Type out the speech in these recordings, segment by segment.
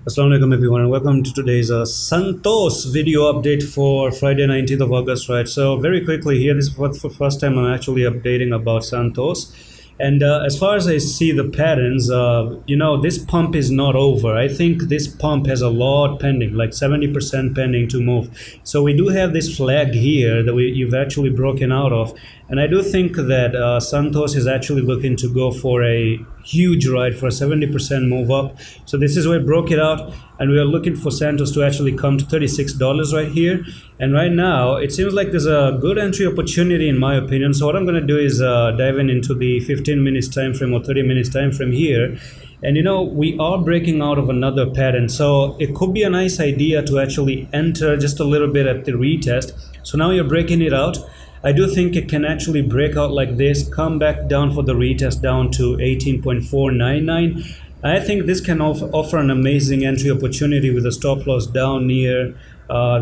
Assalamualaikum everyone and welcome to today's Santos video update for Friday 19th of August, right? So very quickly here, this is for the first time I'm actually updating about Santos. And as far as I see the patterns, this pump is not over. I think this pump has a lot pending, like 70% pending to move. So we do have this flag here that you've actually broken out of. And I do think that Santos is actually looking to go for a huge ride for a 70% move up. So this is where it broke it out. And we are looking for Santos to actually come to $36 right here. And right now, it seems like there's a good entry opportunity in my opinion. So what I'm going to do is dive into the 15 minutes time frame or 30 minutes time frame here. And we are breaking out of another pattern. So it could be a nice idea to actually enter just a little bit at the retest. So now you're breaking it out. I do think it can actually break out like this, come back down for the retest down to 18.499. I think this can offer an amazing entry opportunity with a stop loss down near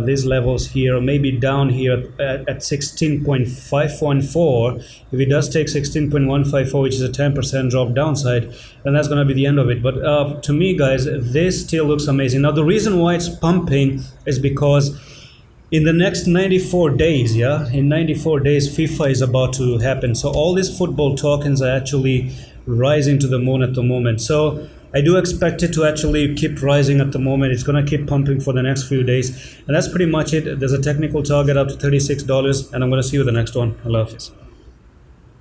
these levels here, or maybe down here at 16.514. If it does take 16.154, which is a 10% drop downside, then that's going to be the end of it. But to me, guys, this still looks amazing. Now, the reason why it's pumping is because in the next 94 days, in 94 days, FIFA is about to happen. So all these football tokens are actually rising to the moon at the moment. So I do expect it to actually keep rising at the moment. It's going to keep pumping for the next few days. And that's pretty much it. There's a technical target up to $36, and I'm going to see you in the next one. Allah Hafiz.